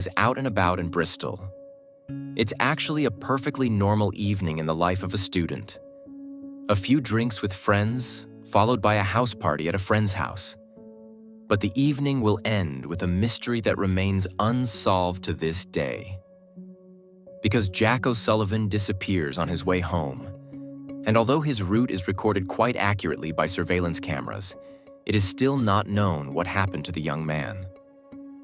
is out and about in Bristol. It's actually a perfectly normal evening in the life of a student. A few drinks with friends, followed by a house party at a friend's house. But the evening will end with a mystery that remains unsolved to this day. Because Jack O'Sullivan disappears on his way home. And although his route is recorded quite accurately by surveillance cameras, it is still not known what happened to the young man.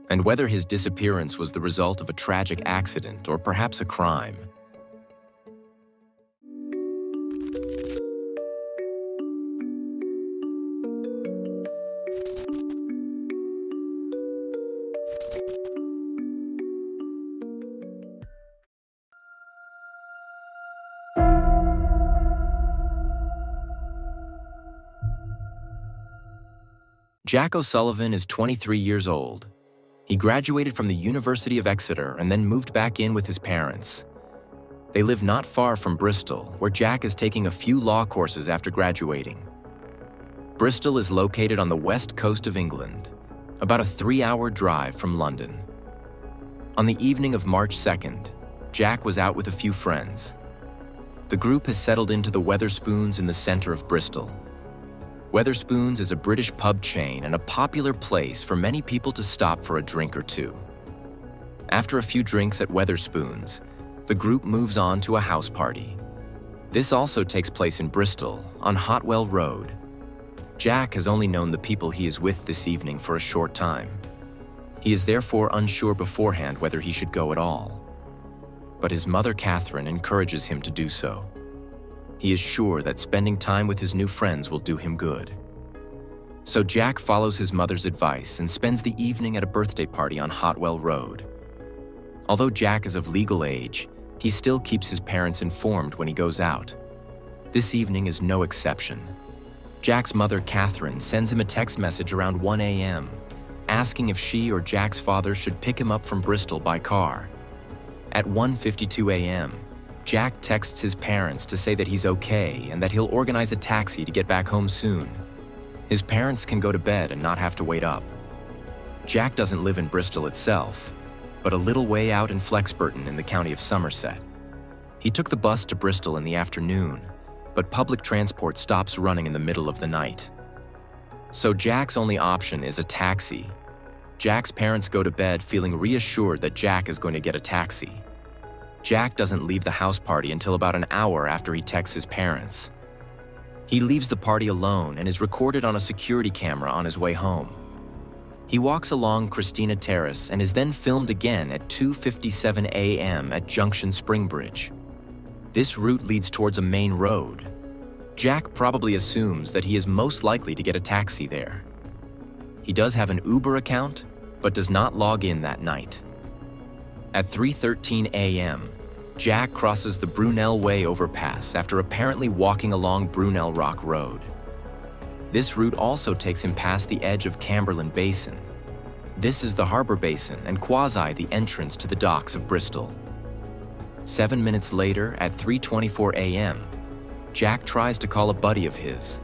And whether his disappearance was the result of a tragic accident or perhaps a crime. Jack O'Sullivan is 23 years old. He graduated from the University of Exeter and then moved back in with his parents. They live not far from Bristol, where Jack is taking a few law courses after graduating. Bristol is located on the west coast of England, about a 3-hour drive from London. On the evening of March 2nd, Jack was out with a few friends. The group has settled into the Wetherspoons in the center of Bristol. Wetherspoons is a British pub chain and a popular place for many people to stop for a drink or two. After a few drinks at Wetherspoons, the group moves on to a house party. This also takes place in Bristol, on Hotwell Road. Jack has only known the people he is with this evening for a short time. He is therefore unsure beforehand whether he should go at all. But his mother, Catherine, encourages him to do so. He is sure that spending time with his new friends will do him good. So Jack follows his mother's advice and spends the evening at a birthday party on Hotwell Road. Although Jack is of legal age, he still keeps his parents informed when he goes out. This evening is no exception. Jack's mother, Catherine, sends him a text message around 1 a.m., asking if she or Jack's father should pick him up from Bristol by car. At 1:52 a.m., Jack texts his parents to say that he's okay and that he'll organize a taxi to get back home soon. His parents can go to bed and not have to wait up. Jack doesn't live in Bristol itself, but a little way out in Flexburton in the county of Somerset. He took the bus to Bristol in the afternoon, but public transport stops running in the middle of the night. So Jack's only option is a taxi. Jack's parents go to bed feeling reassured that Jack is going to get a taxi. Jack doesn't leave the house party until about an hour after he texts his parents. He leaves the party alone and is recorded on a security camera on his way home. He walks along Christina Terrace and is then filmed again at 2:57 a.m. at Junction Springbridge. This route leads towards a main road. Jack probably assumes that he is most likely to get a taxi there. He does have an Uber account, but does not log in that night. At 3:13 a.m., Jack crosses the Brunel Way overpass after apparently walking along Brunel Rock Road. This route also takes him past the edge of Camberland Basin. This is the harbor basin and quasi the entrance to the docks of Bristol. 7 minutes later, at 3:24 a.m., Jack tries to call a buddy of his.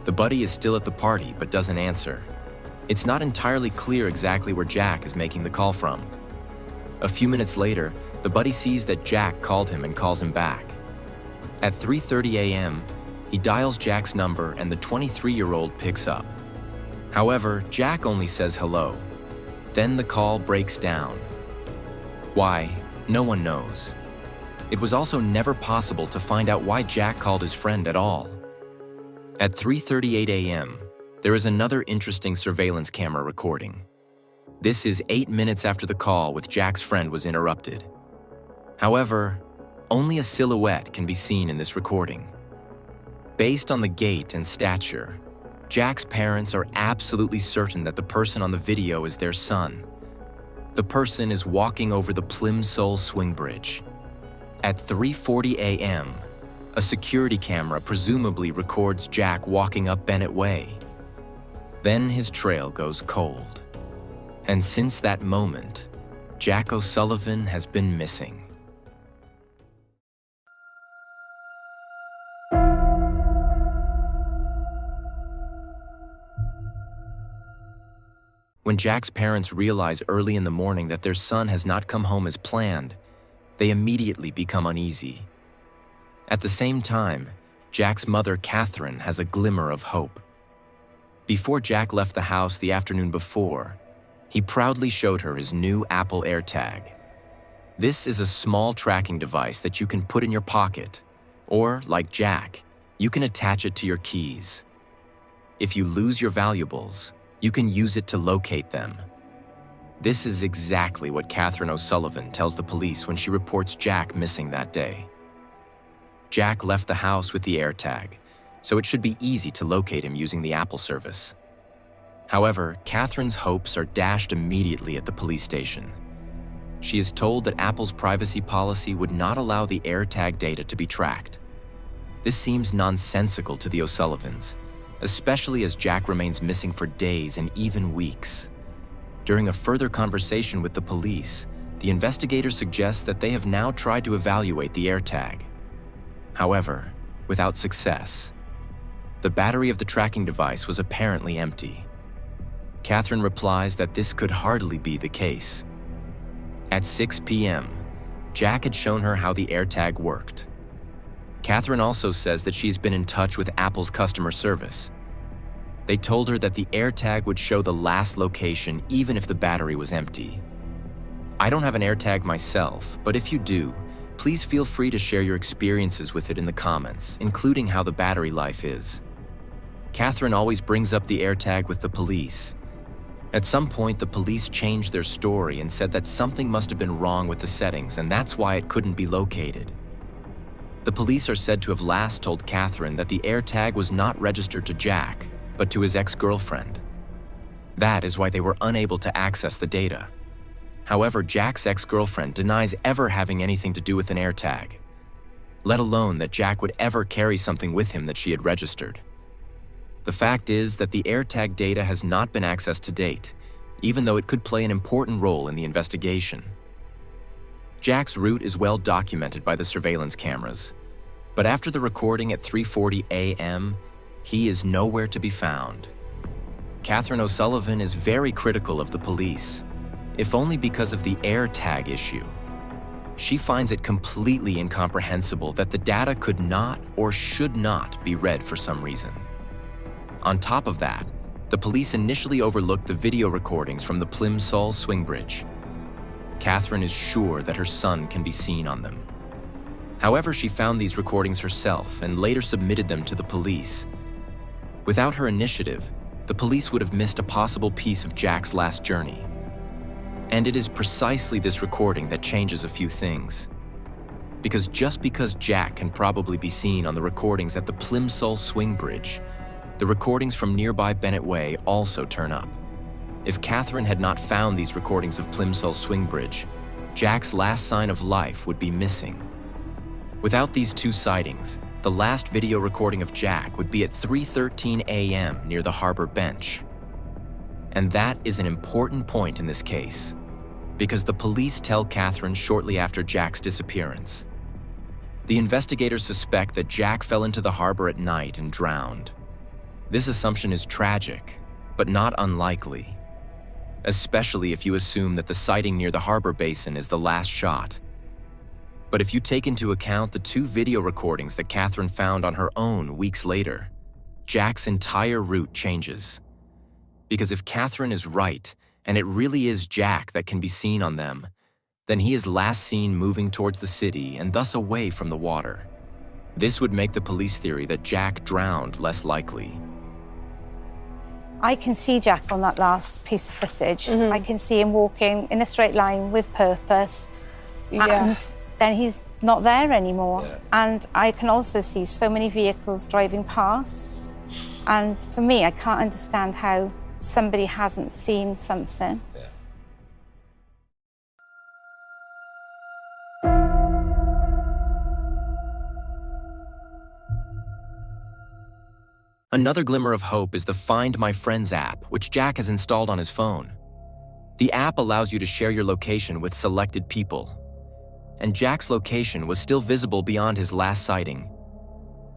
The buddy is still at the party but doesn't answer. It's not entirely clear exactly where Jack is making the call from. A few minutes later, the buddy sees that Jack called him and calls him back. At 3:30 a.m., he dials Jack's number and the 23-year-old picks up. However, Jack only says hello. Then the call breaks down. Why? No one knows. It was also never possible to find out why Jack called his friend at all. At 3:38 a.m., there is another interesting surveillance camera recording. This is 8 minutes after the call with Jack's friend was interrupted. However, only a silhouette can be seen in this recording. Based on the gait and stature, Jack's parents are absolutely certain that the person on the video is their son. The person is walking over the Plimsoll swing bridge. At 3:40 a.m., a security camera presumably records Jack walking up Bennett Way. Then his trail goes cold. And since that moment, Jack O'Sullivan has been missing. When When Jack's parents realize early in the morning that their son has not come home as planned, they immediately become uneasy. At the same time, Jack's mother, Catherine, has a glimmer of hope. Before Jack left the house the afternoon before, he proudly showed her his new Apple AirTag. This is a small tracking device that you can put in your pocket, or, like Jack, you can attach it to your keys. If you lose your valuables, you can use it to locate them. This is exactly what Catherine O'Sullivan tells the police when she reports Jack missing that day. Jack left the house with the AirTag, so it should be easy to locate him using the Apple service. However, Catherine's hopes are dashed immediately at the police station. She is told that Apple's privacy policy would not allow the AirTag data to be tracked. This seems nonsensical to the O'Sullivans, especially as Jack remains missing for days and even weeks. During a further conversation with the police, the investigators suggest that they have now tried to evaluate the AirTag. However, without success. The battery of the tracking device was apparently empty. Catherine replies that this could hardly be the case. At 6 p.m., Jack had shown her how the AirTag worked. Catherine also says that she's been in touch with Apple's customer service. They told her that the AirTag would show the last location even if the battery was empty. I don't have an AirTag myself, but if you do, please feel free to share your experiences with it in the comments, including how the battery life is. Catherine always brings up the AirTag with the police. At some point, the police changed their story and said that something must have been wrong with the settings, and that's why it couldn't be located. The police are said to have last told Catherine that the AirTag was not registered to Jack, but to his ex-girlfriend. That is why they were unable to access the data. However, Jack's ex-girlfriend denies ever having anything to do with an AirTag, let alone that Jack would ever carry something with him that she had registered. The fact is that the AirTag data has not been accessed to date, even though it could play an important role in the investigation. Jack's route is well documented by the surveillance cameras, but after the recording at 3:40 a.m., he is nowhere to be found. Catherine O'Sullivan is very critical of the police, if only because of the AirTag issue. She finds it completely incomprehensible that the data could not or should not be read for some reason. On top of that, the police initially overlooked the video recordings from the Plimsoll swing bridge. Catherine is sure that her son can be seen on them. However, she found these recordings herself and later submitted them to the police. Without her initiative, the police would have missed a possible piece of Jack's last journey. And it is precisely this recording that changes a few things. Because just because Jack can probably be seen on the recordings at the Plimsoll swing bridge, the recordings from nearby Bennett Way also turn up. If Catherine had not found these recordings of Plimsoll swing bridge, Jack's last sign of life would be missing. Without these two sightings, the last video recording of Jack would be at 3:13 a.m. near the harbor bench. And that is an important point in this case, because the police tell Catherine shortly after Jack's disappearance. The investigators suspect that Jack fell into the harbor at night and drowned. This assumption is tragic, but not unlikely, especially if you assume that the sighting near the harbor basin is the last shot. But if you take into account the two video recordings that Catherine found on her own weeks later, Jack's entire route changes. Because if Catherine is right, and it really is Jack that can be seen on them, then he is last seen moving towards the city and thus away from the water. This would make the police theory that Jack drowned less likely. I can see Jack on that last piece of footage. I can see him walking in a straight line with purpose. And then he's not there anymore. And I can also see so many vehicles driving past. And for me, I can't understand how somebody hasn't seen something. Another glimmer of hope is the Find My Friends app, which Jack has installed on his phone. The app allows you to share your location with selected people. And Jack's location was still visible beyond his last sighting.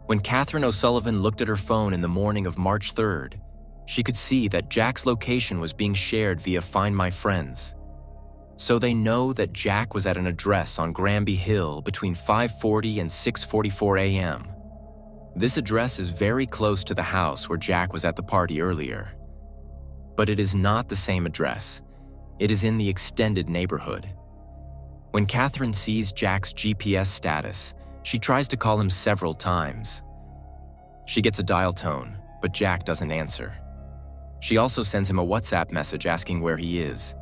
When Catherine O'Sullivan looked at her phone in the morning of March 3rd, She could see that Jack's location was being shared via Find My Friends. So they know that Jack was at an address on Granby Hill between 5:40 and 6:44 a.m. This address is very close to the house where Jack was at the party earlier. But it is not the same address. It is in the extended neighborhood. When Catherine sees Jack's GPS status, she tries to call him several times. She gets a dial tone, but Jack doesn't answer. She also sends him a WhatsApp message asking where he is.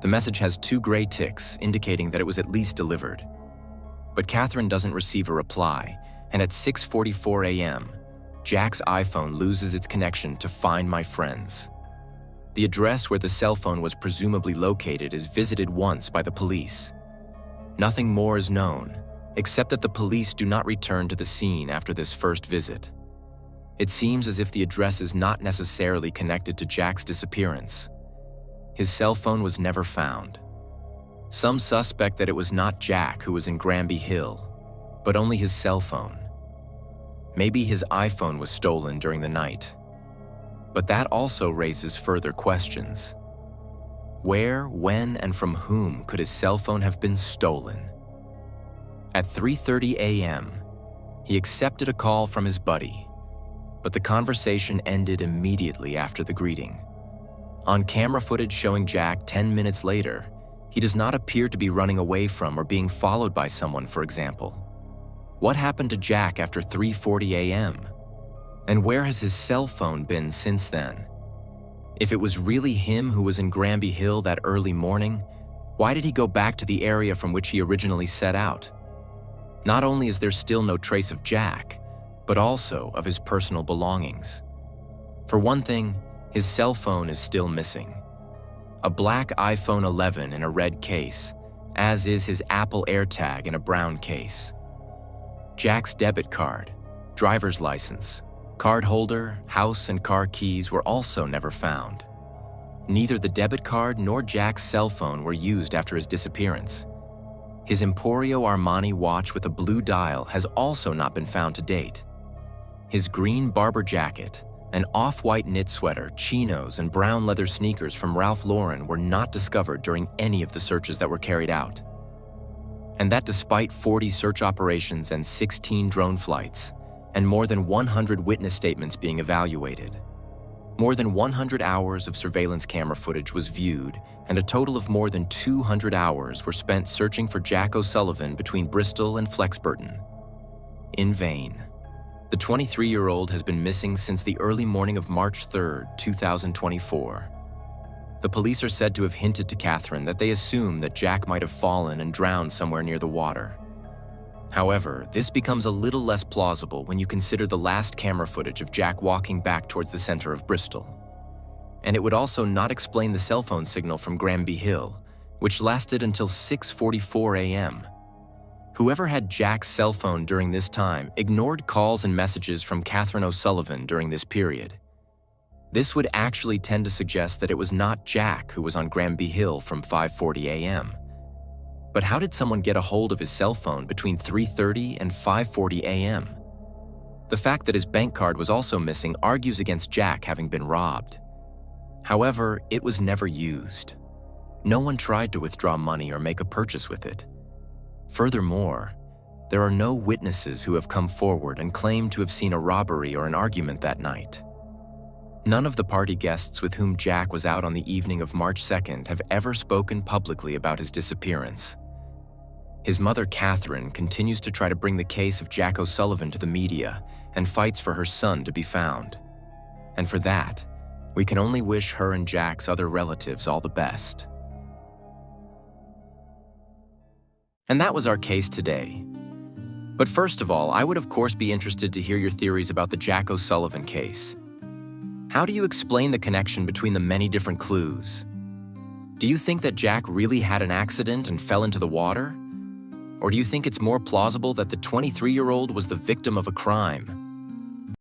The message has 2 gray ticks, indicating that it was at least delivered. But Catherine doesn't receive a reply, and at 6:44 a.m., Jack's iPhone loses its connection to Find My Friends. The address where the cell phone was presumably located is visited once by the police. Nothing more is known, except that the police do not return to the scene after this first visit. It seems as if the address is not necessarily connected to Jack's disappearance. His cell phone was never found. Some suspect that it was not Jack who was in Granby Hill, but only his cell phone. Maybe his iPhone was stolen during the night. But that also raises further questions. Where, when, and from whom could his cell phone have been stolen? At 3:30 a.m., he accepted a call from his buddy, but the conversation ended immediately after the greeting. On camera footage showing Jack 10 minutes later, he does not appear to be running away from or being followed by someone, for example. What happened to Jack after 3:40 a.m.? And where has his cell phone been since then? If it was really him who was in Granby Hill that early morning, why did he go back to the area from which he originally set out? Not only is there still no trace of Jack, but also of his personal belongings. For one thing, his cell phone is still missing. A black iPhone 11 in a red case, as is his Apple AirTag in a brown case. Jack's debit card, driver's license, card holder, house, and car keys were also never found. Neither the debit card nor Jack's cell phone were used after his disappearance. His Emporio Armani watch with a blue dial has also not been found to date. His green Barber jacket, an off-white knit sweater, chinos, and brown leather sneakers from Ralph Lauren were not discovered during any of the searches that were carried out. And that despite 40 search operations and 16 drone flights, and more than 100 witness statements being evaluated. More than 100 hours of surveillance camera footage was viewed, and a total of more than 200 hours were spent searching for Jack O'Sullivan between Bristol and Flexburton. In vain. The 23-year-old has been missing since the early morning of March 3, 2024. The police are said to have hinted to Catherine that they assume that Jack might have fallen and drowned somewhere near the water. However, this becomes a little less plausible when you consider the last camera footage of Jack walking back towards the center of Bristol. And it would also not explain the cell phone signal from Granby Hill, which lasted until 6:44 a.m. Whoever had Jack's cell phone during this time ignored calls and messages from Catherine O'Sullivan during this period. This would actually tend to suggest that it was not Jack who was on Granby Hill from 5:40 a.m. But how did someone get a hold of his cell phone between 3:30 and 5:40 a.m.? The fact that his bank card was also missing argues against Jack having been robbed. However, it was never used. No one tried to withdraw money or make a purchase with it. Furthermore, there are no witnesses who have come forward and claimed to have seen a robbery or an argument that night. None of the party guests with whom Jack was out on the evening of March 2nd have ever spoken publicly about his disappearance. His mother, Catherine, continues to try to bring the case of Jack O'Sullivan to the media and fights for her son to be found. And for that, we can only wish her and Jack's other relatives all the best. And that was our case today. But first of all, I would of course be interested to hear your theories about the Jack O'Sullivan case. How do you explain the connection between the many different clues? Do you think that Jack really had an accident and fell into the water? Or do you think it's more plausible that the 23-year-old was the victim of a crime?